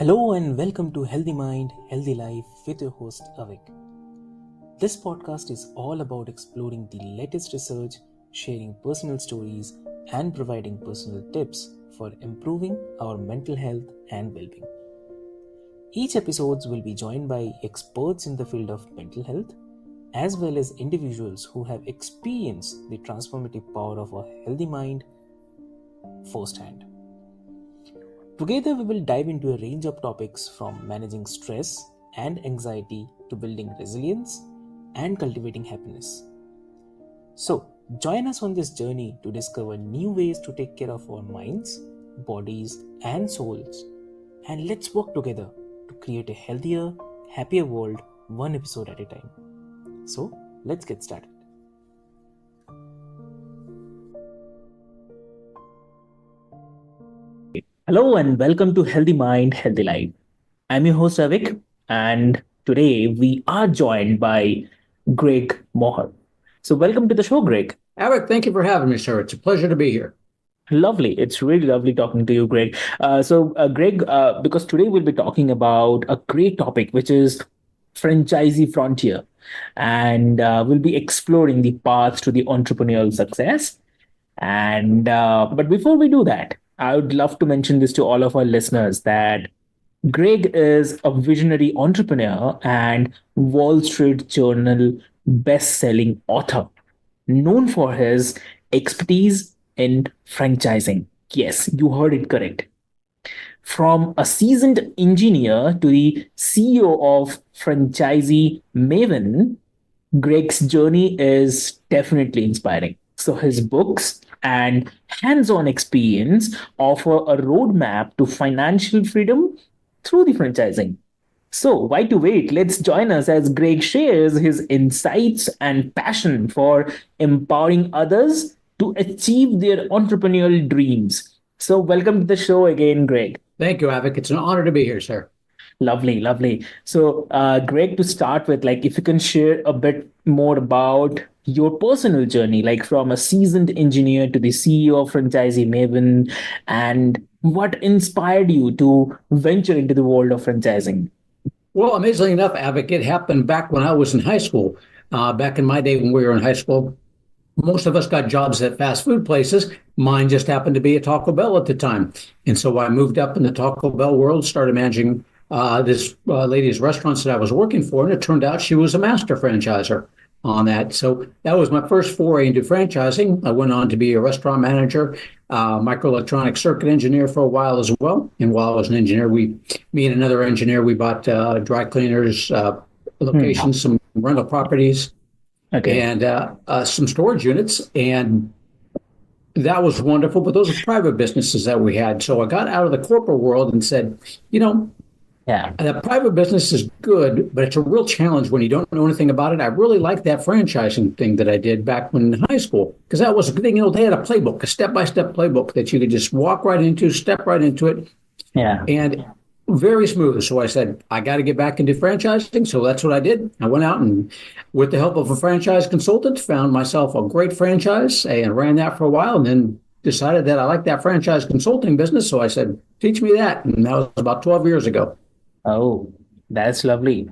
Hello and welcome to Healthy Mind, Healthy Life with your host Avik. This podcast is all about exploring the latest research, sharing personal stories, and providing personal tips for improving our mental health and well-being. Each episode will be joined by experts in the field of mental health, as well as individuals who have experienced the transformative power of a healthy mind firsthand. Together, we will dive into a range of topics from managing stress and anxiety to building resilience and cultivating happiness. So, join us on this journey to discover new ways to take care of our minds, bodies, and souls. And let's work together to create a healthier, happier world one episode at a time. So, let's get started. Hello and welcome to Healthy Mind, Healthy Life. I'm your host Avik, and today we are joined by Greg Mohr. So, welcome to the show, Greg. Eric, thank you for having me, sir. It's a pleasure to be here. Lovely. It's really lovely talking to you, Greg. Greg, because today we'll be talking about a great topic, which is franchisee frontier, and we'll be exploring the paths to the entrepreneurial success. And but before we do that, I would love to mention this to all of our listeners that Greg is a visionary entrepreneur and Wall Street Journal best-selling author, known for his expertise in franchising. Yes, you heard it correct. From a seasoned engineer to the CEO of Franchisee Maven, Greg's journey is definitely inspiring. So his books and hands-on experience offer a roadmap to financial freedom through the franchising. So why to wait? Let's join us as Greg shares his insights and passion for empowering others to achieve their entrepreneurial dreams. So welcome to the show again, Greg. Thank you, Avik. It's an honor to be here, sir. Lovely, lovely. So, Greg, to start with, like, if you can share a bit more about your personal journey, like from a seasoned engineer to the CEO of Franchisee Maven, and what inspired you to venture into the world of franchising? Well, amazingly enough, Avik, it happened back when I was in high school. Back in my day when we were in high school, most of us got jobs at fast food places. Mine just happened to be at Taco Bell at the time. And so I moved up in the Taco Bell world, started managing this lady's restaurants that I was working for. And it turned out she was a master franchiser on that. So that was my first foray into franchising. I went on to be a restaurant manager, microelectronic circuit engineer for a while as well. And while I was an engineer, me and another engineer, we bought dry cleaners, locations, some rental properties, Okay. and some storage units. And that was wonderful. But those are private businesses that we had. So I got out of the corporate world and said, Yeah. the private business is good, but it's a real challenge when you don't know anything about it. I really liked that franchising thing that I did back when in high school, because that was a good thing. They had a playbook, a step-by-step playbook that you could just walk right into, step right into it, Yeah. and very smooth. So I said, I got to get back into franchising. So that's what I did. I went out and, with the help of a franchise consultant, found myself a great franchise and ran that for a while, and then decided that I liked that franchise consulting business. So I said, teach me that. And that was about 12 years ago. Oh, that's lovely.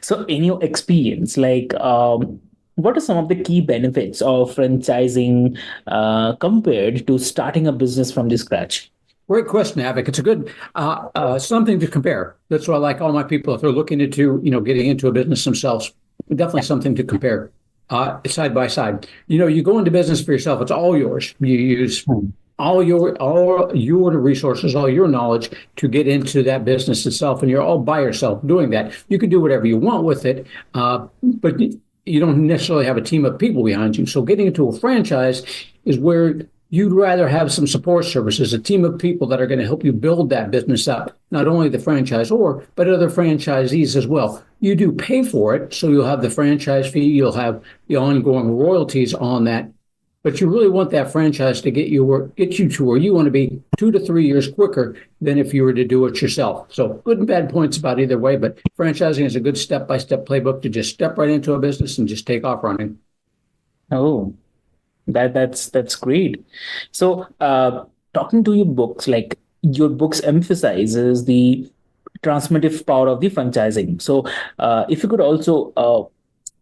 So, in your experience, like, what are some of the key benefits of franchising compared to starting a business from the scratch? Great question, Avik. It's a good something to compare. That's why I like all my people, if they're looking into, getting into a business themselves, definitely something to compare side by side. You go into business for yourself. It's all yours. You use all your resources, all your knowledge to get into that business itself, and you're all by yourself doing that. You can do whatever you want with it, but you don't necessarily have a team of people behind you. So getting into a franchise is where you'd rather have some support services, a team of people that are going to help you build that business up, not only the franchisor, but other franchisees as well. You do pay for it, so you'll have the franchise fee, you'll have the ongoing royalties on that. But you really want that franchise to get you to where you want to be 2 to 3 years quicker than if you were to do it yourself. So good and bad points about either way, but franchising is a good step-by-step playbook to just step right into a business and just take off running. Oh, that's great. So, talking to your books, like your books emphasizes the transformative power of the franchising. So, if you could also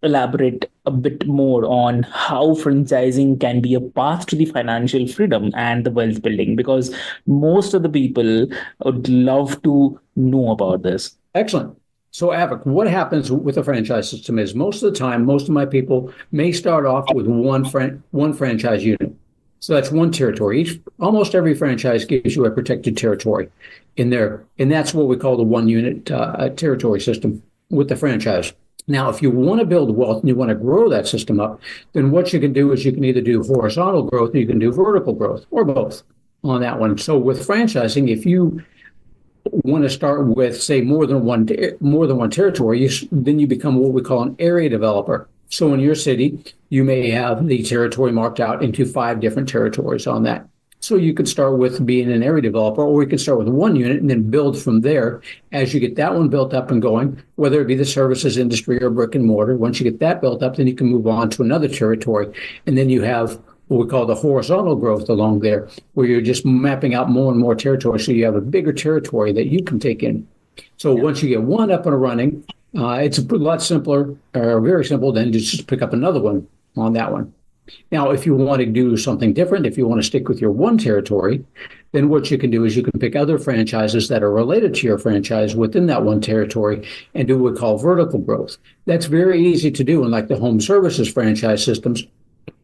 elaborate a bit more on how franchising can be a path to the financial freedom and the wealth building, because most of the people would love to know about this. Excellent. So, Avic, what happens with the franchise system is most of the time, most of my people may start off with one franchise unit. So that's one territory. Almost every franchise gives you a protected territory in there, and that's what we call the one unit territory system with the franchise. Now, if you want to build wealth and you want to grow that system up, then what you can do is you can either do horizontal growth or you can do vertical growth, or both on that one. So with franchising, if you want to start with, say, more than one territory, then you become what we call an area developer. So in your city, you may have the territory marked out into 5 different territories on that. So you could start with being an area developer, or you can start with one unit and then build from there as you get that one built up and going, whether it be the services industry or brick and mortar. Once you get that built up, then you can move on to another territory. And then you have what we call the horizontal growth along there, where you're just mapping out more and more territory. So you have a bigger territory that you can take in. So once you get one up and running, it's a lot simpler, or very simple, than just pick up another one on that one. Now, if you want to do something different, if you want to stick with your one territory, then what you can do is you can pick other franchises that are related to your franchise within that one territory and do what we call vertical growth. That's very easy to do in like the home services franchise systems,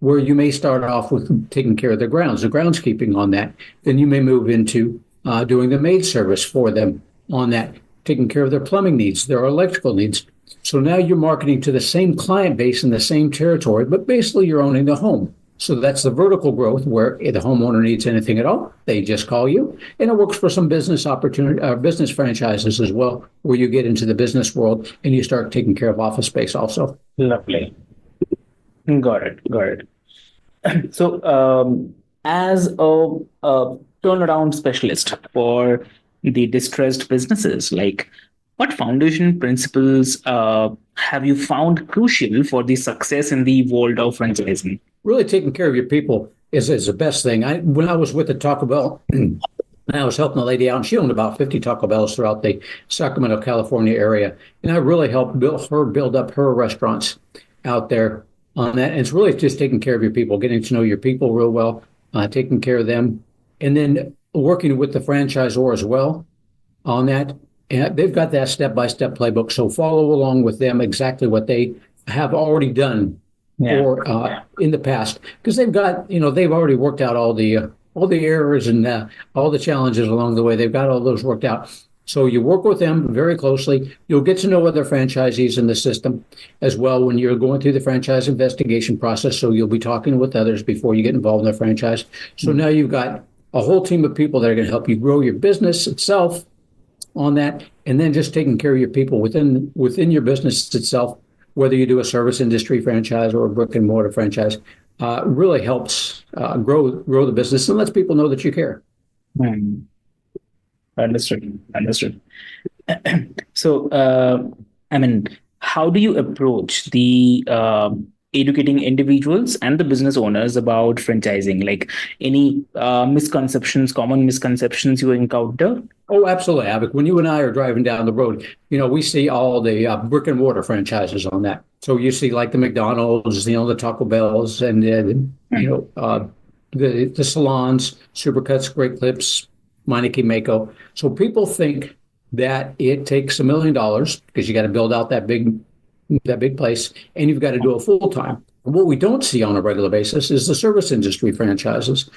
where you may start off with taking care of the groundskeeping on that. Then you may move into doing the maid service for them on that, taking care of their plumbing needs, their electrical needs. So now you're marketing to the same client base in the same territory, but basically you're owning the home. So that's the vertical growth, where if the homeowner needs anything at all, they just call you. And it works for some business opportunity, business franchises as well, where you get into the business world and you start taking care of office space also. Lovely. Got it. Got it. So, as a turnaround specialist for the distressed businesses, like, what foundation principles have you found crucial for the success in the world of franchising? Really taking care of your people is the best thing. When I was with the Taco Bell, I was helping a lady out, and she owned about 50 Taco Bells throughout the Sacramento, California area. And I really helped build up her restaurants out there on that. And it's really just taking care of your people, getting to know your people real well, taking care of them, and then working with the franchisor as well on that. And they've got that step-by-step playbook. So follow along with them exactly what they have already done or in the past, because they've already worked out all the errors and all the challenges along the way. They've got all those worked out. So you work with them very closely. You'll get to know other franchisees in the system as well when you're going through the franchise investigation process. So you'll be talking with others before you get involved in the franchise. So now you've got a whole team of people that are going to help you grow your business itself on that, and then just taking care of your people within your business itself, whether you do a service industry franchise or a brick and mortar franchise, really helps grow the business and lets people know that you care. Understood. Understood. So, how do you approach the educating individuals and the business owners about franchising? Like, any common misconceptions you encounter? Oh, absolutely, Avic. When you and I are driving down the road, we see all the brick and mortar franchises on that. So you see like the McDonald's, the Taco Bells, and the salons, Supercuts, Great Clips, Meineke, Mako. So people think that it takes $1 million because you got to build out that big place, and you've got to do it full time. What we don't see on a regular basis is the service industry franchises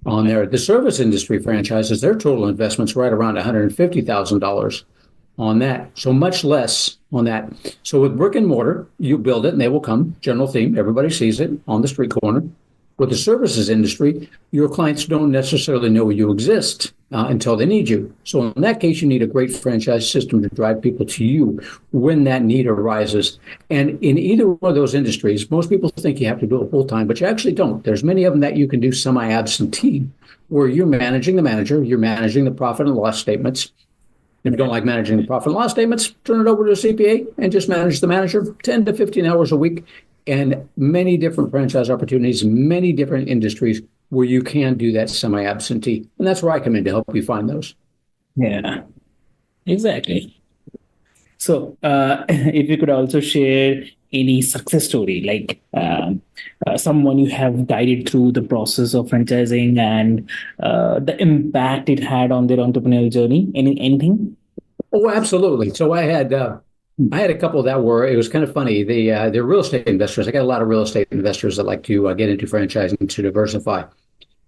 on there. The service industry franchises, their total investment's right around $150,000 on that. So much less on that. So with brick and mortar, you build it and they will come, general theme, everybody sees it on the street corner. With the services industry, your clients don't necessarily know you exist until they need you. So in that case, you need a great franchise system to drive people to you when that need arises. And in either one of those industries, most people think you have to do it full time, but you actually don't. There's many of them that you can do semi-absentee, where you're managing the manager, you're managing the profit and loss statements. If you don't like managing the profit and loss statements, turn it over to a CPA and just manage the manager 10 to 15 hours a week. And many different franchise opportunities, many different industries where you can do that semi-absentee. And that's where I come in to help you find those. Yeah. Exactly. So, if you could also share any success story, like someone you have guided through the process of franchising and the impact it had on their entrepreneurial journey, anything? Oh, absolutely. So I had a couple that were, it was kind of funny. They're real estate investors. I got a lot of real estate investors that like to get into franchising to diversify.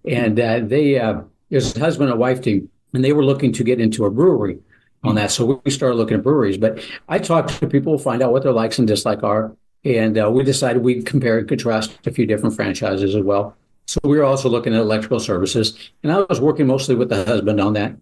And it was a husband and wife team, and they were looking to get into a brewery on that. So we started looking at breweries. But I talked to people, find out what their likes and dislikes are. And we decided we'd compare and contrast a few different franchises as well. So we were also looking at electrical services. And I was working mostly with the husband on that.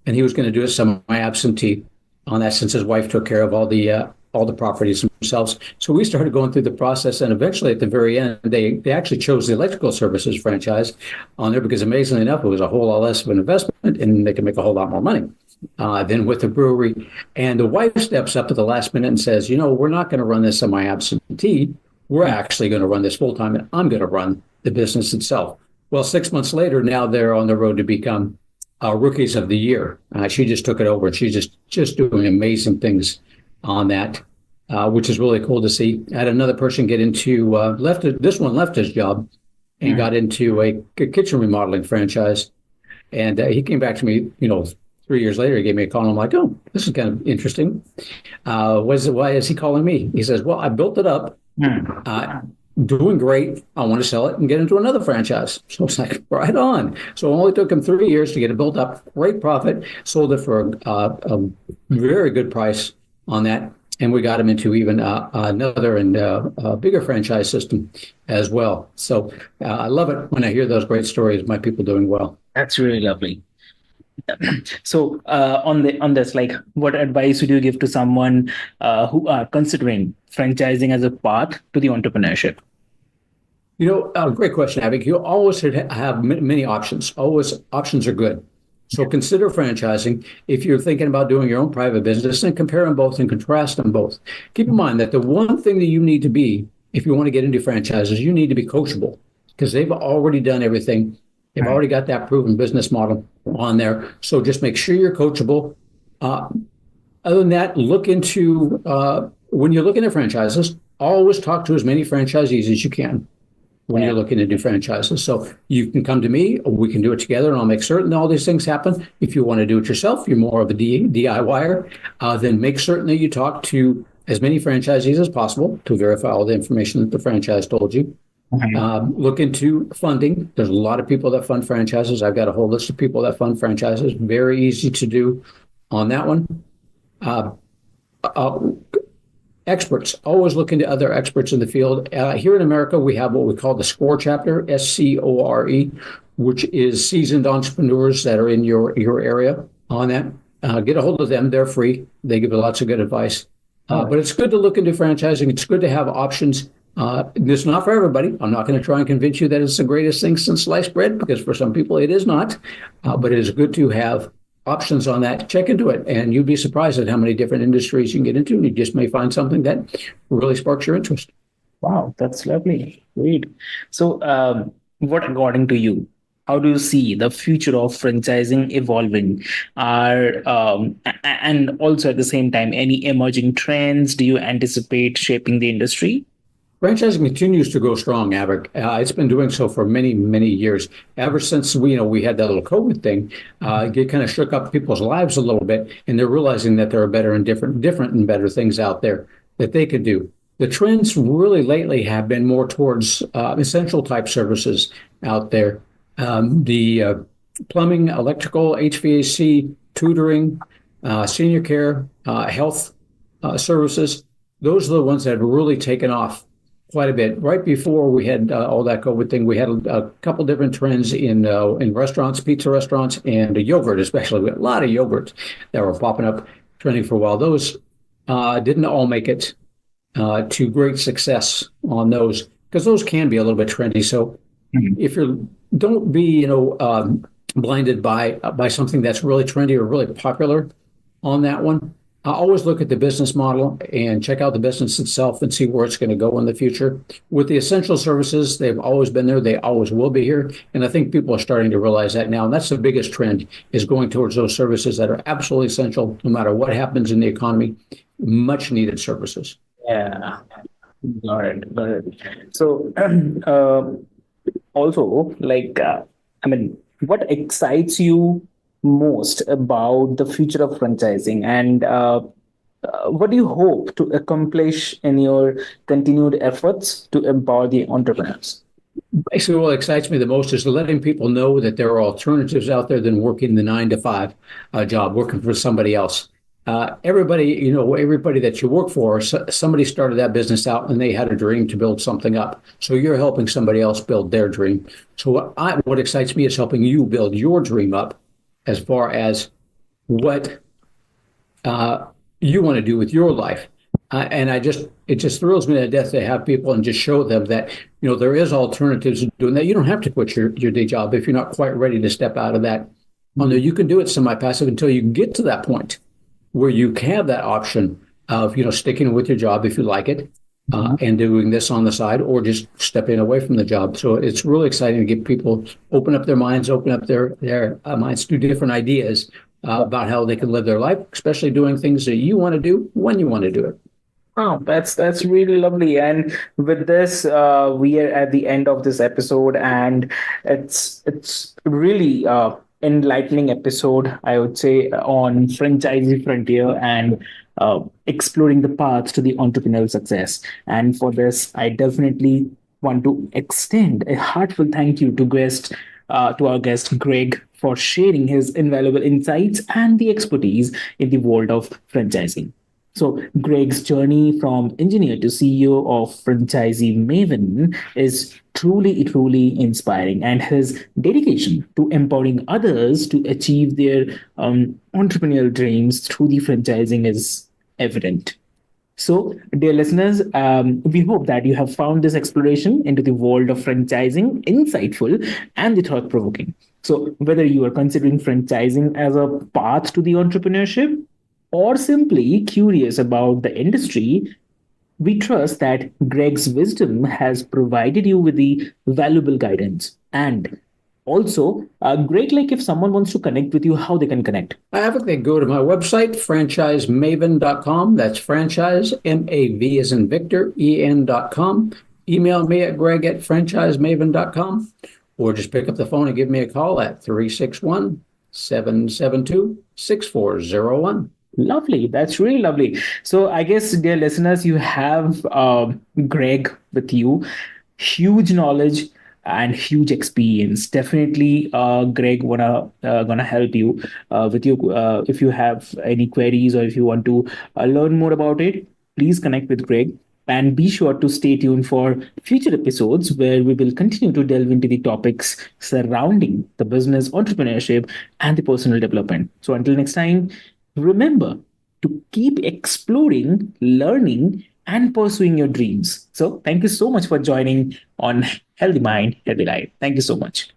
And he was going to do it semi-absentee on that since his wife took care of all the properties themselves. So we started going through the process, and eventually, at the very end, they actually chose the electrical services franchise on there because, amazingly enough, it was a whole lot less of an investment, and they could make a whole lot more money than with the brewery. And the wife steps up at the last minute and says, "You know, we're not going to run this semi-absentee. We're actually going to run this full time, and I'm going to run the business itself." Well, 6 months later, now they're on the road to become rookies of the year. She just took it over, and she's just doing amazing things on that, which is really cool to see. I had another person get into left his job and got into a kitchen remodeling franchise, and he came back to me, 3 years later. He gave me a call, and I'm like, "Oh, this is kind of interesting. Why is he calling me?" He says, "Well, I built it up. Uh, Doing great. I want to sell it and get into another franchise." So it's like, right on. So it only took him 3 years to get it built up. Great profit. Sold it for a very good price on that. And we got him into even another and bigger franchise system as well. So I love it when I hear those great stories of my people doing well. That's really lovely. So, on this, like, what advice would you give to someone who are considering franchising as a path to the entrepreneurship? Great question, Avik. You always should have many options. Always options are good. So consider franchising if you're thinking about doing your own private business, and compare them both and contrast them both. Keep in mind that the one thing that you need to be, if you want to get into franchises, you need to be coachable because they've already done everything. They've already got that proven business model on there. So just make sure you're coachable. Other than that, look into when you're looking at franchises, always talk to as many franchisees as you can when you're looking to do franchises. So you can come to me, we can do it together, and I'll make certain all these things happen. If you want to do it yourself, you're more of a DIYer, then make certain that you talk to as many franchisees as possible to verify all the information that the franchise told you. Look into funding. There's a lot of people that fund franchises. I've got a whole list of people that fund franchises. Very easy to do on that one. Uh, uh, Experts, always look into other experts in the field. Here in America, we have what we call the SCORE chapter, SCORE, which is seasoned entrepreneurs that are in your area on that. Get a hold of them. They're free. They give you lots of good advice. But it's good to look into franchising. It's good to have options. It's not for everybody. I'm not going to try and convince you that it's the greatest thing since sliced bread, because for some people it is not. But it is good to have options on that. Check into it, and you'd be surprised at how many different industries you can get into. And you just may find something that really sparks your interest. Wow, that's lovely. Great. So, what, according to you, how do you see the future of franchising evolving? And also at the same time, any emerging trends do you anticipate shaping the industry? Franchising continues to go strong, Averick. It's been doing so for many, many years. Ever since we had that little COVID thing, it kind of shook up people's lives a little bit, and they're realizing that there are better and different and better things out there that they could do. The trends really lately have been more towards essential type services out there. The plumbing, electrical, HVAC, tutoring, senior care, health services. Those are the ones that have really taken off quite a bit. Right before we had all that COVID thing, we had a couple different trends in restaurants, pizza restaurants, and yogurt, especially. We had a lot of yogurts that were popping up, trending for a while. Those didn't all make it to great success on those, because those can be a little bit trendy. So if you're, don't be, blinded by something that's really trendy or really popular on that one. I always look at the business model and check out the business itself and see where it's going to go in the future. With the essential services, they've always been there. They always will be here. And I think people are starting to realize that now. And that's the biggest trend is going towards those services that are absolutely essential, no matter what happens in the economy, much needed services. Yeah, got it, got it. So, also, like, I mean, what excites you most about the future of franchising, and what do you hope to accomplish in your continued efforts to empower the entrepreneurs? Basically, what excites me the most is letting people know that there are alternatives out there than working the 9 to 5 job, working for somebody else. Everybody that you work for, somebody started that business out and they had a dream to build something up. So you're helping somebody else build their dream. So what excites me is helping you build your dream up as far as what uh, you want to do with your life. And it just thrills me to death to have people and just show them that, there is alternatives to doing that. You don't have to quit your day job if you're not quite ready to step out of that. Although you can do it semi-passive until you get to that point where you have that option of, sticking with your job if you like it, and doing this on the side, or just stepping away from the job. So it's really exciting to get people open up their minds, open up their minds to different ideas about how they can live their life, especially doing things that you want to do when you want to do it. Oh, that's really lovely. And with this, we are at the end of this episode, and it's really enlightening episode, I would say, on franchisee frontier and exploring the paths to the entrepreneurial success. And for this, I definitely want to extend a heartfelt thank you to our guest Greg for sharing his invaluable insights and the expertise in the world of franchising. So, Greg's journey from engineer to CEO of Franchisee Maven is truly inspiring, and his dedication to empowering others to achieve their entrepreneurial dreams through the franchising is evident. So, dear listeners, we hope that you have found this exploration into the world of franchising insightful and the thought provoking. So, whether you are considering franchising as a path to the entrepreneurship or simply curious about the industry, we trust that Greg's wisdom has provided you with the valuable guidance. And also, Greg, like if someone wants to connect with you, how they can connect? I have it. They go to my website, franchisemaven.com. That's franchise, MAV as in Victor, EN.com. Email me at greg@franchisemaven.com, or just pick up the phone and give me a call at 361-772-6401. Lovely. That's really lovely. So I guess, dear listeners, you have Greg with you. Huge knowledge and huge experience. Definitely, Greg gonna help you with you if you have any queries or if you want to learn more about it. Please connect with Greg. And be sure to stay tuned for future episodes where we will continue to delve into the topics surrounding the business, entrepreneurship, and the personal development. So until next time, remember to keep exploring, learning, and pursuing your dreams. So thank you so much for joining on Healthy Mind, Healthy Life. Thank you so much.